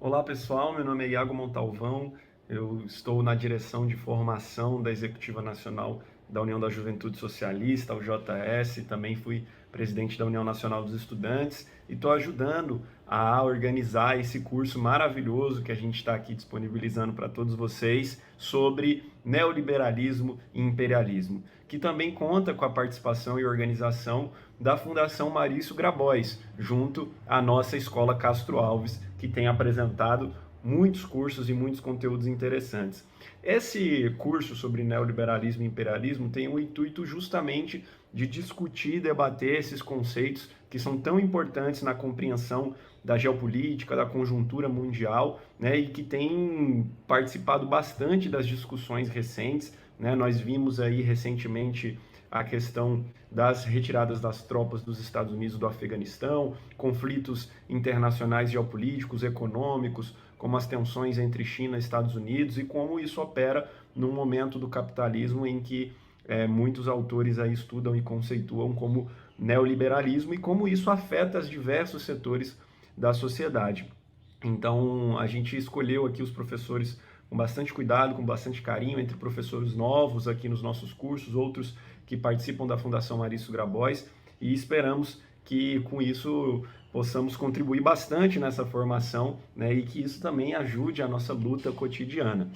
Olá pessoal, meu nome é Iago Montalvão, eu estou na direção de formação da Executiva Nacional da União da Juventude Socialista, o JS, também fui presidente da União Nacional dos Estudantes e estou ajudando a organizar esse curso maravilhoso que a gente está aqui disponibilizando para todos vocês sobre neoliberalismo e imperialismo, que também conta com a participação e organização da Fundação Marício Grabois, junto à nossa Escola Castro Alves, que tem apresentado muitos cursos e muitos conteúdos interessantes. Esse curso sobre neoliberalismo e imperialismo tem o intuito justamente de discutir e debater esses conceitos que são tão importantes na compreensão da geopolítica, da conjuntura mundial, né, e que tem participado bastante das discussões recentes, né? Nós vimos aí recentemente a questão das retiradas das tropas dos Estados Unidos do Afeganistão, conflitos internacionais geopolíticos, econômicos, como as tensões entre China e Estados Unidos e como isso opera num momento do capitalismo em que muitos autores aí estudam e conceituam como neoliberalismo e como isso afeta os diversos setores da sociedade. Então, a gente escolheu aqui os professores com bastante cuidado, com bastante carinho, entre professores novos aqui nos nossos cursos, outros que participam da Fundação Marício Grabois, e esperamos que com isso possamos contribuir bastante nessa formação, né, e que isso também ajude a nossa luta cotidiana.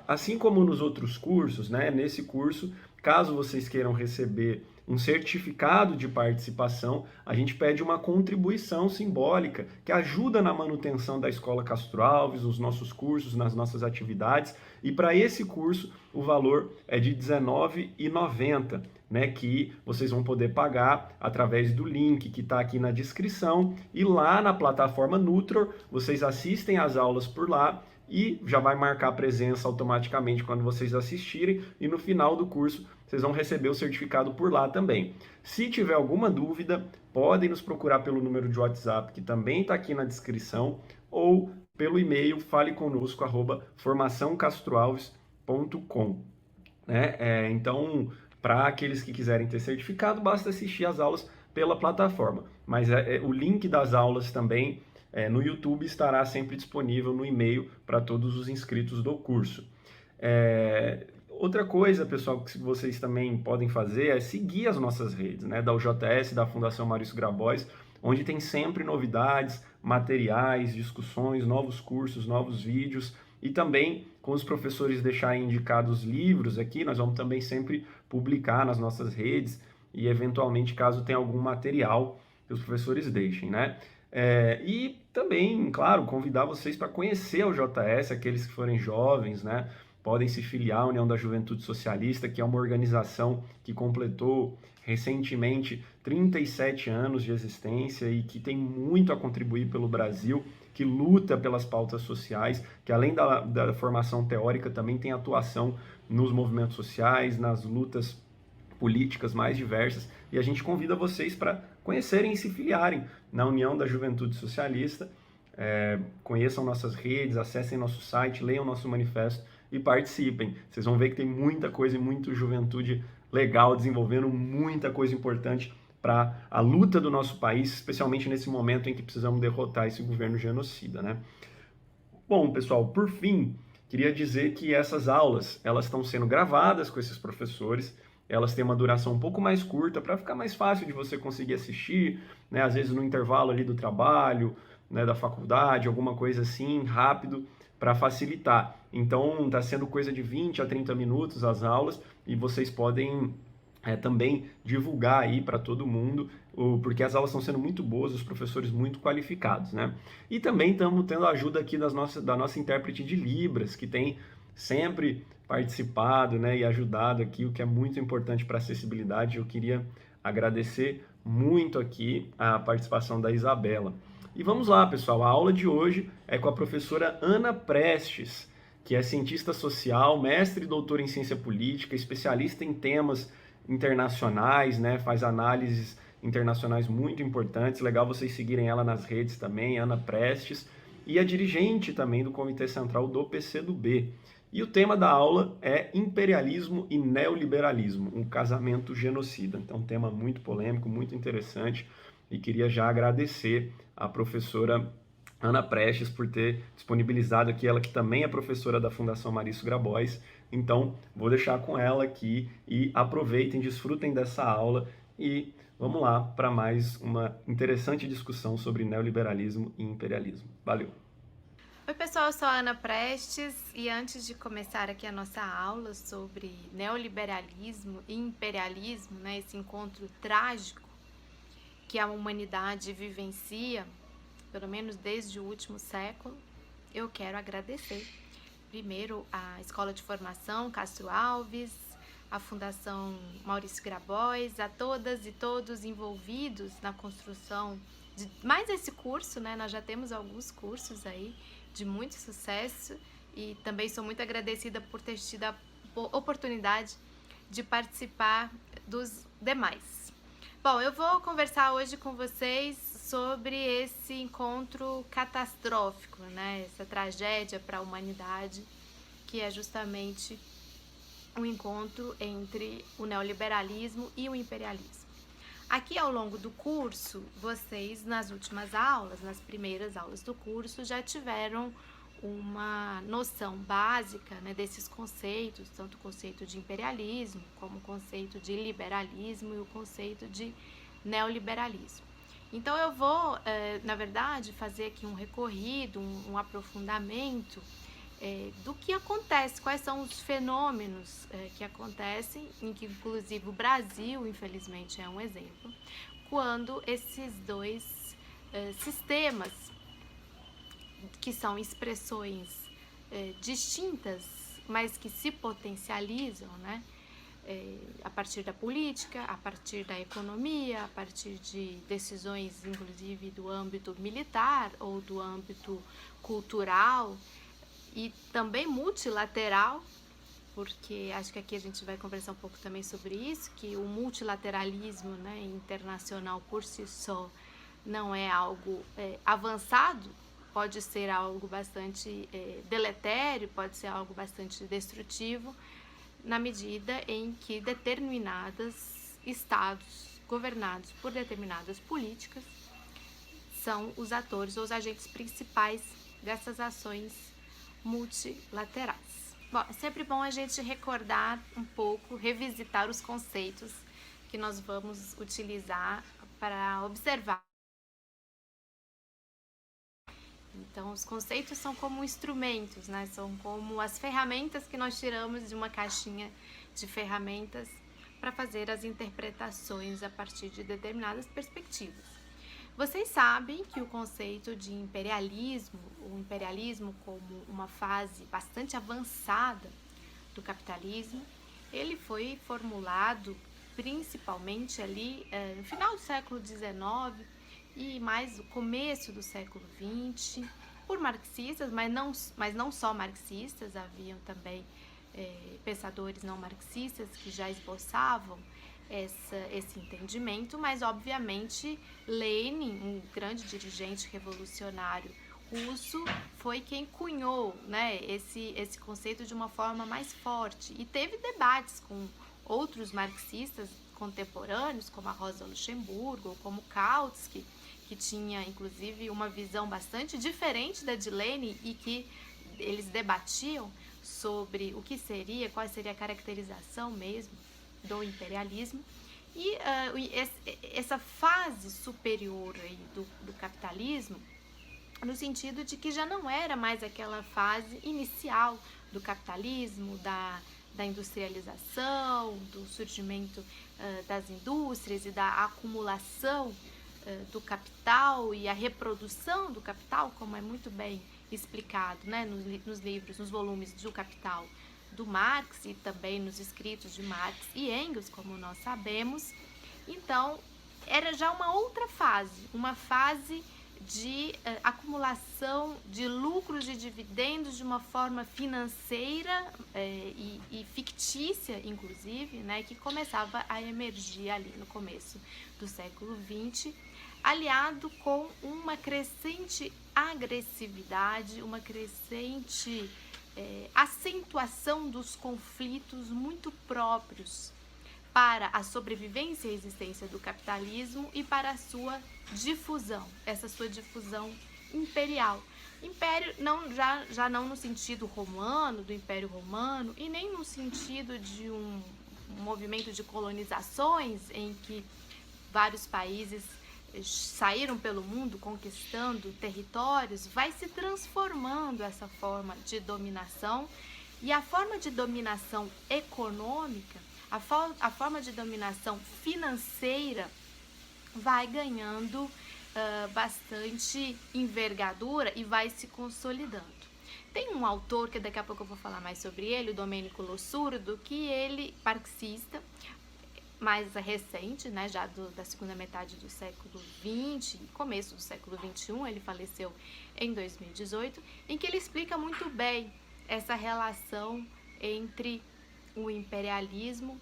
Assim como nos outros cursos, né, nesse curso, caso vocês queiram receber um certificado de participação, a gente pede uma contribuição simbólica que ajuda na manutenção da Escola Castro Alves, nos nossos cursos, nas nossas atividades. E para esse curso, o valor é de R$19,90, né, que vocês vão poder pagar através do link que está aqui na descrição. E lá na plataforma Nutror, vocês assistem às aulas por lá e já vai marcar a presença automaticamente quando vocês assistirem, e no final do curso vocês vão receber o certificado por lá também. Se tiver alguma dúvida, podem nos procurar pelo número de WhatsApp que também está aqui na descrição, ou pelo e-mail faleconosco@formaçãocastroalves.com, né? Então, para aqueles que quiserem ter certificado, basta assistir às aulas pela plataforma. Mas o link das aulas também no YouTube estará sempre disponível no e-mail para todos os inscritos do curso. Outra coisa, pessoal, que vocês também podem fazer é seguir as nossas redes, né, da UJS, da Fundação Marício Grabois, onde tem sempre novidades, materiais, discussões, novos cursos, novos vídeos, e também com os professores deixarem indicados livros aqui, nós vamos também sempre publicar nas nossas redes e eventualmente caso tenha algum material que os professores deixem, né? E também, claro, convidar vocês para conhecer o JS, aqueles que forem jovens, né? Podem se filiar à União da Juventude Socialista, que é uma organização que completou recentemente 37 anos de existência e que tem muito a contribuir pelo Brasil, que luta pelas pautas sociais, que além da formação teórica também tem atuação nos movimentos sociais, nas lutas políticas mais diversas, e a gente convida vocês para conhecerem e se filiarem na União da Juventude Socialista. Conheçam nossas redes, acessem nosso site, leiam nosso manifesto e participem. Vocês vão ver que tem muita coisa e muita juventude legal desenvolvendo muita coisa importante para a luta do nosso país, especialmente nesse momento em que precisamos derrotar esse governo genocida, né? Bom, pessoal, por fim, queria dizer que essas aulas, elas estão sendo gravadas com esses professores, elas têm uma duração um pouco mais curta para ficar mais fácil de você conseguir assistir, né? Às vezes no intervalo ali do trabalho, né, da faculdade, alguma coisa assim, rápido, para facilitar. Então, está sendo coisa de 20 a 30 minutos as aulas, e vocês podem também divulgar aí para todo mundo, porque as aulas estão sendo muito boas, os professores muito qualificados, né? E também estamos tendo a ajuda aqui da nossa intérprete de Libras, que tem sempre participado, né, e ajudado aqui, o que é muito importante para a acessibilidade. Eu queria agradecer muito aqui a participação da Isabela. E vamos lá, pessoal, a aula de hoje é com a professora Ana Prestes, que é cientista social, mestre e doutora em ciência política, especialista em temas internacionais, né? Faz análises internacionais muito importantes. Legal vocês seguirem ela nas redes também, Ana Prestes, e é dirigente também do Comitê Central do PCdoB. E o tema da aula é imperialismo e neoliberalismo, um casamento genocida. Então, um tema muito polêmico, muito interessante, e queria já agradecer a professora Ana Prestes, por ter disponibilizado aqui, ela que também é professora da Fundação Marício Grabois. Então, vou deixar com ela aqui e aproveitem, desfrutem dessa aula e vamos lá para mais uma interessante discussão sobre neoliberalismo e imperialismo. Valeu! Oi pessoal, eu sou a Ana Prestes e antes de começar aqui a nossa aula sobre neoliberalismo e imperialismo, né, esse encontro trágico que a humanidade vivencia, pelo menos desde o último século, eu quero agradecer primeiro a Escola de Formação Castro Alves, a Fundação Maurício Grabois, a todas e todos envolvidos na construção de mais esse curso, né? Nós já temos alguns cursos aí de muito sucesso e também sou muito agradecida por ter tido a oportunidade de participar dos demais. Bom, eu vou conversar hoje com vocês sobre esse encontro catastrófico, né? Essa tragédia para a humanidade, que é justamente o encontro entre o neoliberalismo e o imperialismo. Aqui ao longo do curso, vocês nas últimas aulas, nas primeiras aulas do curso, já tiveram uma noção básica, né, desses conceitos, tanto o conceito de imperialismo, como o conceito de liberalismo e o conceito de neoliberalismo. Então eu vou, na verdade, fazer aqui um recorrido, um aprofundamento do que acontece, quais são os fenômenos que acontecem, em que inclusive o Brasil, infelizmente, é um exemplo, quando esses dois sistemas, que são expressões distintas, mas que se potencializam, né? A partir da política, a partir da economia, a partir de decisões, inclusive, do âmbito militar ou do âmbito cultural e também multilateral, porque acho que aqui a gente vai conversar um pouco também sobre isso, que o multilateralismo, né, internacional por si só não é algo avançado, pode ser algo bastante deletério, pode ser algo bastante destrutivo, na medida em que determinados estados governados por determinadas políticas são os atores ou os agentes principais dessas ações multilaterais. Bom, é sempre bom a gente recordar um pouco, revisitar os conceitos que nós vamos utilizar para observar. Então, os conceitos são como instrumentos, né? São como as ferramentas que nós tiramos de uma caixinha de ferramentas para fazer as interpretações a partir de determinadas perspectivas. Vocês sabem que o conceito de imperialismo, o imperialismo como uma fase bastante avançada do capitalismo, ele foi formulado principalmente ali no final do século XIX e mais o começo do século XX, por marxistas, mas não só marxistas, haviam também pensadores não marxistas que já esboçavam esse entendimento, mas obviamente Lenin, um grande dirigente revolucionário russo, foi quem cunhou, né, esse conceito de uma forma mais forte e teve debates com outros marxistas contemporâneos, como a Rosa Luxemburgo, como Kautsky, que tinha inclusive uma visão bastante diferente da de Lenin e que eles debatiam sobre o que seria, qual seria a caracterização mesmo do imperialismo. E essa fase superior aí do capitalismo, no sentido de que já não era mais aquela fase inicial do capitalismo, da industrialização, do surgimento das indústrias e da acumulação do capital e a reprodução do capital, como é muito bem explicado, né, nos livros, nos volumes do Capital do Marx e também nos escritos de Marx e Engels, como nós sabemos. Então, era já uma outra fase, uma fase de acumulação de lucros e dividendos de uma forma financeira e fictícia, inclusive, né, que começava a emergir ali no começo do século XX, aliado com uma crescente agressividade, uma crescente acentuação dos conflitos muito próprios para a sobrevivência e existência do capitalismo e para a sua difusão, essa sua difusão imperial. Império já não no sentido romano, do Império Romano, e nem no sentido de um movimento de colonizações em que vários países saíram pelo mundo conquistando territórios, vai se transformando essa forma de dominação, e a forma de dominação econômica, a forma de dominação financeira vai ganhando bastante envergadura e vai se consolidando. Tem um autor, que daqui a pouco eu vou falar mais sobre ele, o Domenico Losurdo, que ele, marxista, mais recente, né, já da segunda metade do século XX, começo do século XXI, ele faleceu em 2018, em que ele explica muito bem essa relação entre o imperialismo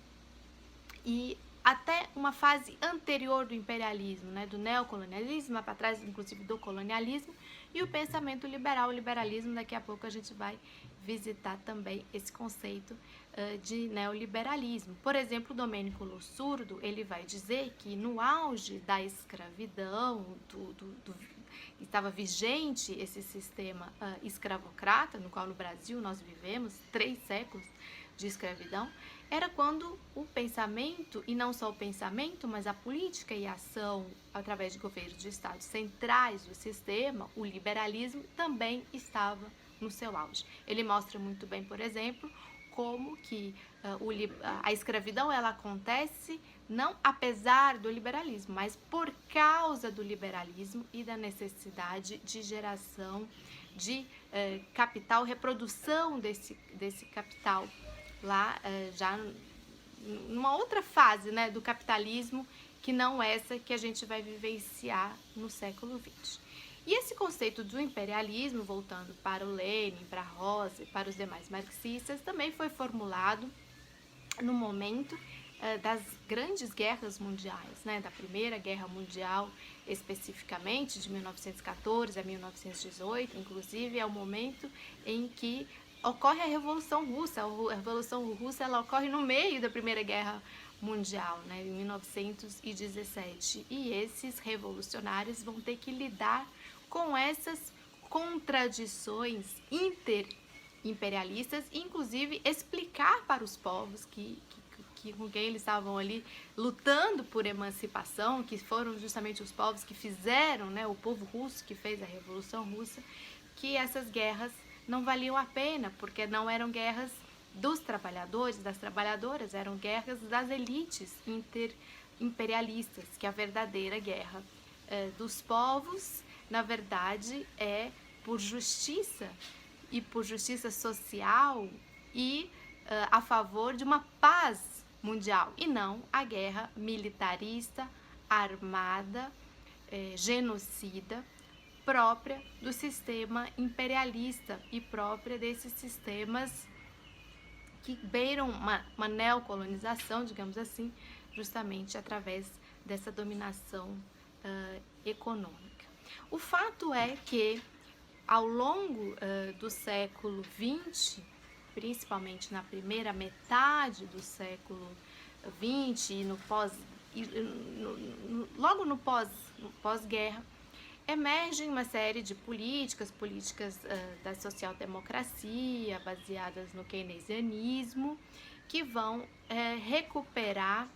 e até uma fase anterior do imperialismo, né, do neocolonialismo, lá para trás, inclusive do colonialismo, e o pensamento liberal, o liberalismo. Daqui a pouco a gente vai visitar também esse conceito de neoliberalismo. Por exemplo, o Domenico Losurdo, ele vai dizer que no auge da escravidão, estava vigente esse sistema escravocrata, no qual no Brasil nós vivemos 3 séculos de escravidão, era quando o pensamento, e não só o pensamento, mas a política e a ação através de governos de estados centrais do sistema, o liberalismo também estava no seu auge. Ele mostra muito bem, por exemplo, como que a escravidão ela acontece não apesar do liberalismo, mas por causa do liberalismo e da necessidade de geração de capital, reprodução desse capital lá já numa outra fase, né, do capitalismo, que não essa que a gente vai vivenciar no século XX. E esse conceito do imperialismo, voltando para o Lenin, para Rosa e para os demais marxistas, também foi formulado no momento das grandes guerras mundiais, né, da Primeira Guerra Mundial especificamente, de 1914 a 1918, inclusive é o momento em que ocorre a Revolução Russa. A Revolução Russa ela ocorre no meio da Primeira Guerra Mundial, né, em 1917, e esses revolucionários vão ter que lidar com essas contradições interimperialistas, inclusive explicar para os povos com quem eles estavam ali lutando por emancipação, que foram justamente os povos que fizeram, né, o povo russo que fez a Revolução Russa, que essas guerras não valiam a pena, porque não eram guerras dos trabalhadores, das trabalhadoras, eram guerras das elites imperialistas, que a verdadeira guerra dos povos, na verdade, é por justiça e por justiça social e a favor de uma paz mundial, e não a guerra militarista, armada, genocida, própria do sistema imperialista e própria desses sistemas que beiram uma neocolonização, digamos assim, justamente através dessa dominação econômica. O fato é que, ao longo do século XX, principalmente na primeira metade do século XX e logo no pós-guerra, emergem uma série de políticas da social-democracia, baseadas no keynesianismo, que vão recuperar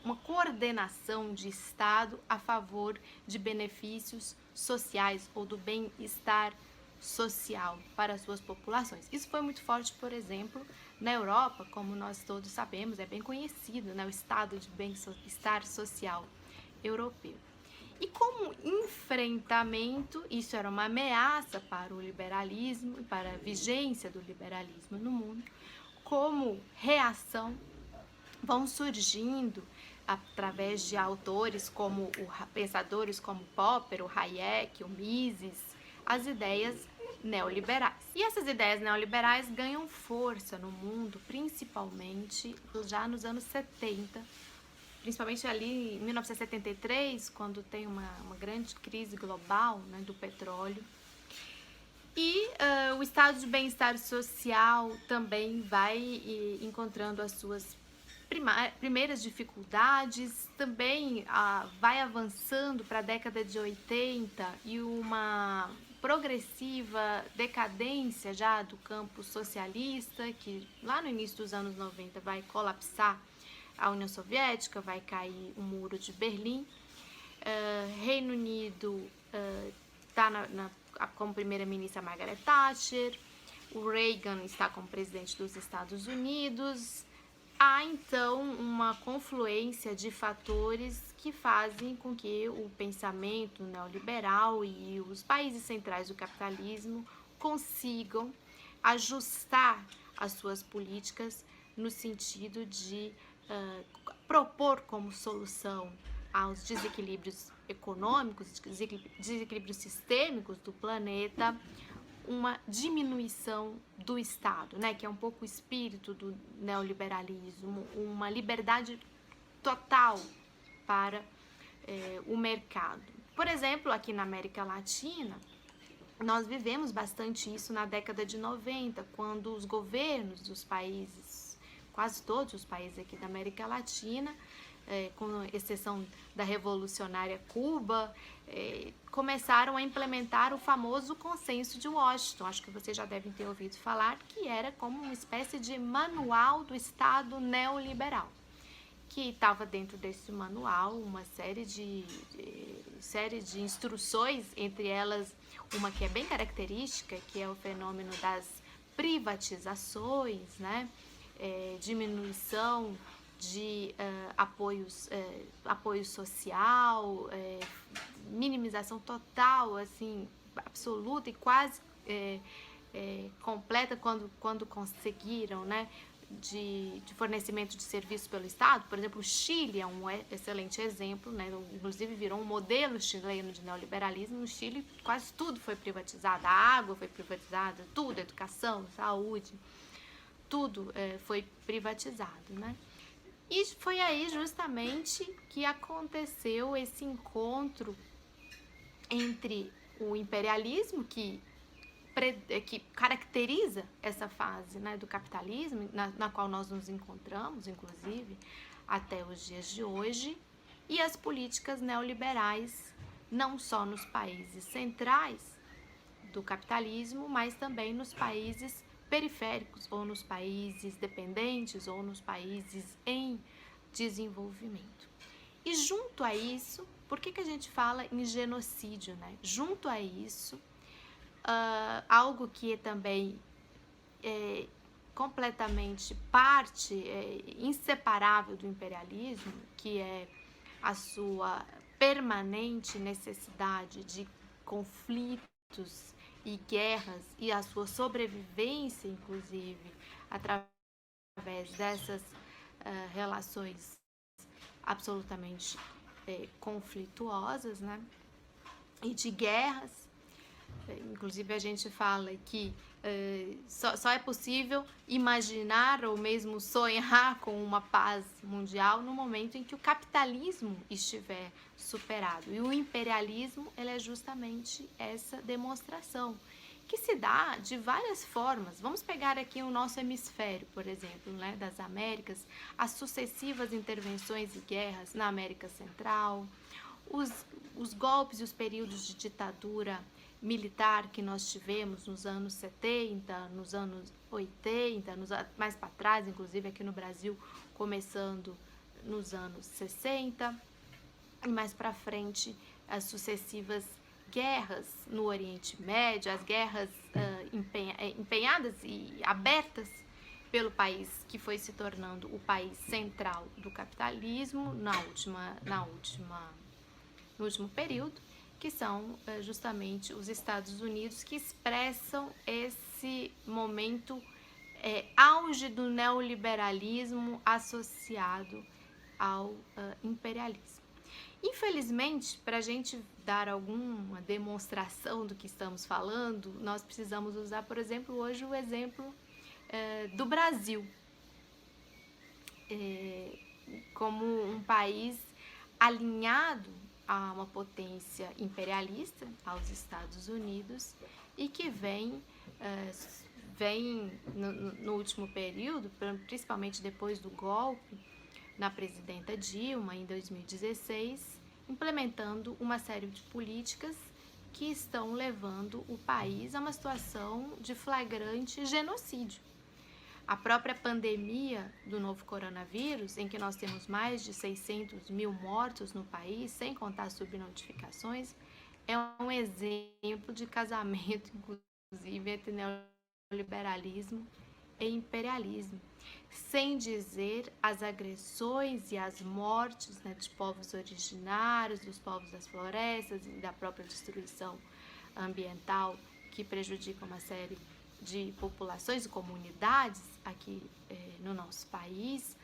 uma coordenação de Estado a favor de benefícios sociais ou do bem-estar social para as suas populações. Isso foi muito forte, por exemplo, na Europa, como nós todos sabemos, é bem conhecido, né, o estado de bem-estar social europeu. E como enfrentamento, isso era uma ameaça para o liberalismo e para a vigência do liberalismo no mundo, como reação vão surgindo através de autores como pensadores como Popper, o Hayek, o Mises, as ideias neoliberais. E essas ideias neoliberais ganham força no mundo, principalmente já nos anos 70, principalmente ali em 1973, quando tem uma grande crise global, né, do petróleo. E o estado de bem-estar social também vai encontrando as suas primeiras dificuldades, também vai avançando para a década de 80 e uma progressiva decadência já do campo socialista, que lá no início dos anos 90 vai colapsar a União Soviética, vai cair o Muro de Berlim. Reino Unido está como primeira-ministra Margaret Thatcher, o Reagan está como presidente dos Estados Unidos. Há então uma confluência de fatores que fazem com que o pensamento neoliberal e os países centrais do capitalismo consigam ajustar as suas políticas no sentido de propor como solução aos desequilíbrios econômicos, desequilíbrios sistêmicos do planeta, uma diminuição do Estado, né, que é um pouco o espírito do neoliberalismo, uma liberdade total para o mercado. Por exemplo, aqui na América Latina, nós vivemos bastante isso na década de 90, quando os governos dos países, quase todos os países aqui da América Latina, com exceção da revolucionária Cuba, começaram a implementar o famoso Consenso de Washington. Acho que vocês já devem ter ouvido falar, que era como uma espécie de manual do Estado neoliberal, que estava dentro desse manual uma série de instruções, entre elas uma que é bem característica, que é o fenômeno das privatizações, né? Diminuição de apoio social, minimização total, assim, absoluta e quase completa quando conseguiram, né, de fornecimento de serviços pelo Estado. Por exemplo, o Chile é um excelente exemplo, né, inclusive virou um modelo chileno de neoliberalismo. No Chile quase tudo foi privatizado, a água foi privatizada, tudo, educação, saúde, tudo foi privatizado, né? E foi aí justamente que aconteceu esse encontro entre o imperialismo, que caracteriza essa fase, né, do capitalismo, na qual nós nos encontramos, inclusive, até os dias de hoje, e as políticas neoliberais, não só nos países centrais do capitalismo, mas também nos países periféricos, ou nos países dependentes, ou nos países em desenvolvimento. E junto a isso, por que a gente fala em genocídio, né? Junto a isso, algo que é também completamente parte inseparável do imperialismo, que é a sua permanente necessidade de conflitos e guerras e a sua sobrevivência, inclusive, através dessas relações absolutamente conflituosas, né? E de guerras. Inclusive, a gente fala que só é possível imaginar ou mesmo sonhar com uma paz mundial no momento em que o capitalismo estiver superado. E o imperialismo, ele é justamente essa demonstração, que se dá de várias formas. Vamos pegar aqui o nosso hemisfério, por exemplo, né, das Américas, as sucessivas intervenções e guerras na América Central, os golpes e os períodos de ditadura militar que nós tivemos nos anos 70, nos anos 80, mais para trás, inclusive aqui no Brasil, começando nos anos 60, e mais para frente as sucessivas guerras no Oriente Médio, as guerras empenhadas e abertas pelo país que foi se tornando o país central do capitalismo no último período, que são justamente os Estados Unidos, que expressam esse momento auge do neoliberalismo associado ao imperialismo. Infelizmente, para a gente dar alguma demonstração do que estamos falando, nós precisamos usar, por exemplo, hoje o exemplo do Brasil, como um país alinhado a uma potência imperialista, aos Estados Unidos, e que vem no último período, principalmente depois do golpe, na presidenta Dilma em 2016, implementando uma série de políticas que estão levando o país a uma situação de flagrante genocídio. A própria pandemia do novo coronavírus, em que nós temos mais de 600 mil mortos no país, sem contar subnotificações, é um exemplo de casamento, inclusive, entre neoliberalismo e imperialismo, sem dizer as agressões e as mortes, né, de povos originários, dos povos das florestas e da própria destruição ambiental que prejudicam uma série de populações e comunidades aqui no nosso país,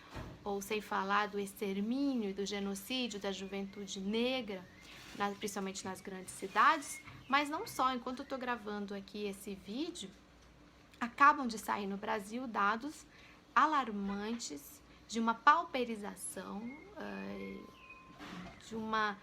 ou sem falar do extermínio e do genocídio da juventude negra, principalmente nas grandes cidades. Mas não só, enquanto eu estou gravando aqui esse vídeo, acabam de sair no Brasil dados alarmantes de uma pauperização, de uma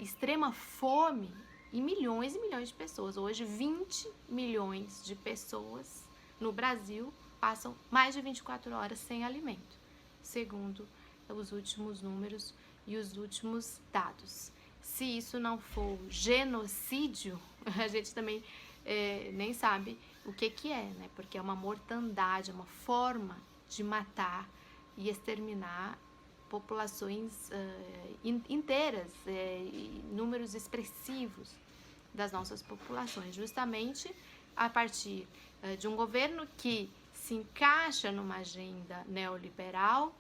extrema fome em milhões e milhões de pessoas. Hoje, 20 milhões de pessoas no Brasil passam mais de 24 horas sem alimento, segundo os últimos números e os últimos dados. Se isso não for genocídio, a gente também nem sabe o que é, né? Porque é uma mortandade, é uma forma de matar e exterminar populações inteiras, números expressivos das nossas populações, justamente a partir de um governo que se encaixa numa agenda neoliberal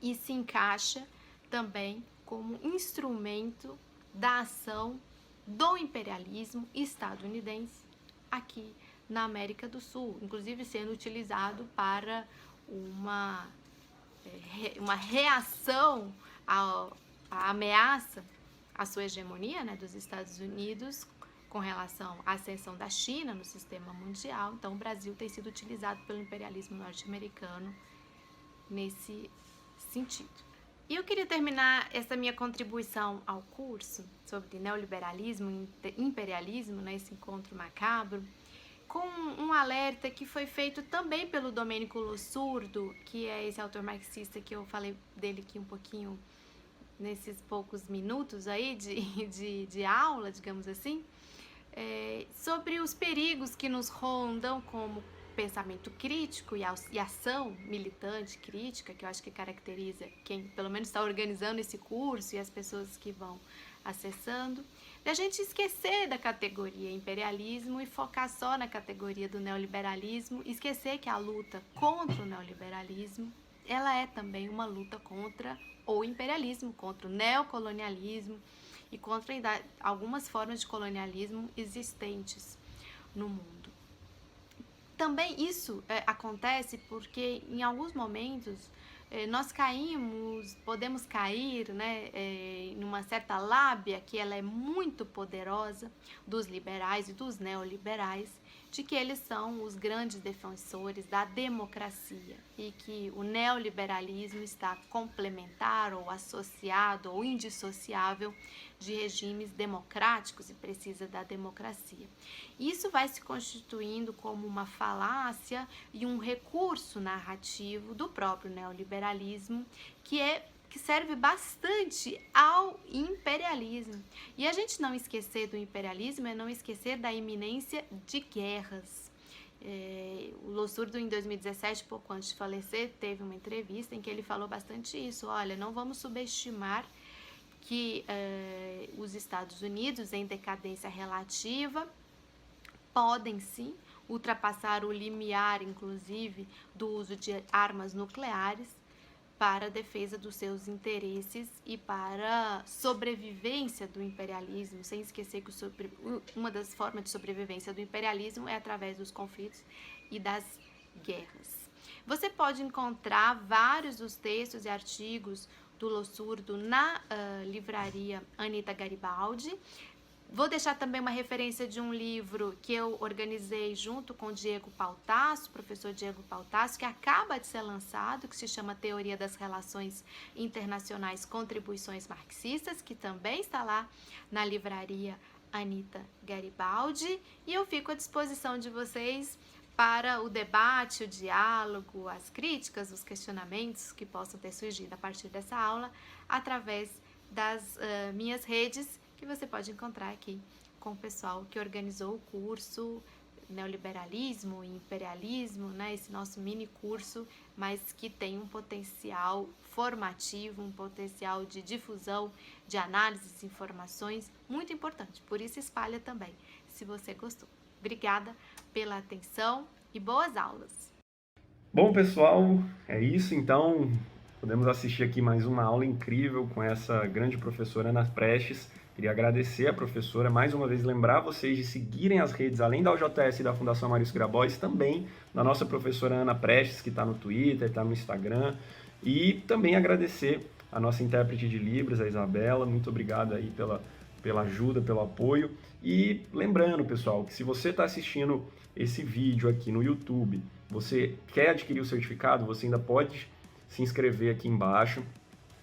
e se encaixa também como instrumento da ação do imperialismo estadunidense aqui na América do Sul, inclusive sendo utilizado para uma reação à ameaça à sua hegemonia, né, dos Estados Unidos com relação à ascensão da China no sistema mundial. Então, o Brasil tem sido utilizado pelo imperialismo norte-americano nesse sentido. E eu queria terminar essa minha contribuição ao curso sobre neoliberalismo e imperialismo, nesse encontro macabro, com um alerta que foi feito também pelo Domênico Lossurdo, que é esse autor marxista que eu falei dele aqui um pouquinho nesses poucos minutos aí de aula, digamos assim, sobre os perigos que nos rondam como pensamento crítico e ação militante crítica, que eu acho que caracteriza quem pelo menos está organizando esse curso e as pessoas que vão acessando, da gente esquecer da categoria imperialismo e focar só na categoria do neoliberalismo, esquecer que a luta contra o neoliberalismo, ela é também uma luta contra o imperialismo, contra o neocolonialismo e contra algumas formas de colonialismo existentes no mundo. Também isso acontece porque em alguns momentos nós podemos cair, né, numa certa lábia que ela é muito poderosa dos liberais e dos neoliberais, de que eles são os grandes defensores da democracia e que o neoliberalismo está complementar ou associado ou indissociável de regimes democráticos e precisa da democracia. Isso vai se constituindo como uma falácia e um recurso narrativo do próprio neoliberalismo que serve bastante ao imperialismo. E a gente não esquecer do imperialismo é não esquecer da iminência de guerras. O Lossurdo, em 2017, pouco antes de falecer, teve uma entrevista em que ele falou bastante isso. Olha, não vamos subestimar que os Estados Unidos, em decadência relativa, podem sim ultrapassar o limiar, inclusive, do uso de armas nucleares para a defesa dos seus interesses e para a sobrevivência do imperialismo, sem esquecer que uma das formas de sobrevivência do imperialismo é através dos conflitos e das guerras. Você pode encontrar vários dos textos e artigos do Lossurdo na livraria Anita Garibaldi. Vou deixar também uma referência de um livro que eu organizei junto com o Diego Pautasso, professor Diego Pautasso, que acaba de ser lançado, que se chama Teoria das Relações Internacionais, Contribuições Marxistas, que também está lá na livraria Anita Garibaldi. E eu fico à disposição de vocês para o debate, o diálogo, as críticas, os questionamentos que possam ter surgido a partir dessa aula, através das minhas redes, que você pode encontrar aqui com o pessoal que organizou o curso Neoliberalismo e Imperialismo, né? Esse nosso mini curso, mas que tem um potencial formativo, um potencial de difusão, de análise de informações muito importante. Por isso, espalha também, se você gostou. Obrigada pela atenção e boas aulas! Bom, pessoal, é isso. Então, podemos assistir aqui mais uma aula incrível com essa grande professora Ana Prestes. Queria agradecer a professora, mais uma vez lembrar vocês de seguirem as redes, além da UJS e da Fundação Maurício Grabois, também da nossa professora Ana Prestes, que está no Twitter, está no Instagram. E também agradecer a nossa intérprete de Libras, a Isabela. Muito obrigado aí pela ajuda, pelo apoio. E lembrando, pessoal, que se você está assistindo esse vídeo aqui no YouTube, você quer adquirir o certificado, você ainda pode se inscrever aqui embaixo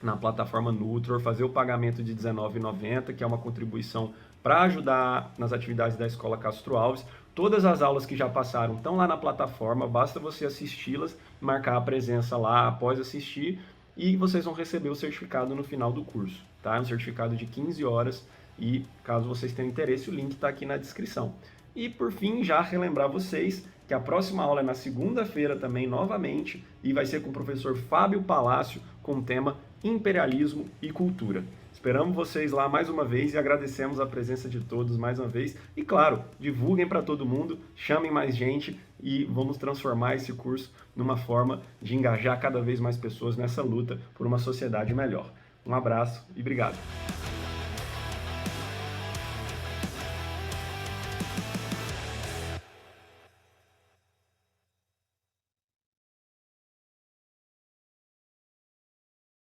na plataforma Nutror, fazer o pagamento de R$19,90, que é uma contribuição para ajudar nas atividades da Escola Castro Alves. Todas as aulas que já passaram estão lá na plataforma, basta você assisti-las, marcar a presença lá após assistir e vocês vão receber o certificado no final do curso, tá? É um certificado de 15 horas e, caso vocês tenham interesse, o link está aqui na descrição. E, por fim, já relembrar vocês que a próxima aula é na segunda-feira também, novamente, e vai ser com o professor Fábio Palácio, com o tema Imperialismo e Cultura. Esperamos vocês lá mais uma vez e agradecemos a presença de todos mais uma vez. E, claro, divulguem para todo mundo, chamem mais gente e vamos transformar esse curso numa forma de engajar cada vez mais pessoas nessa luta por uma sociedade melhor. Um abraço e obrigado!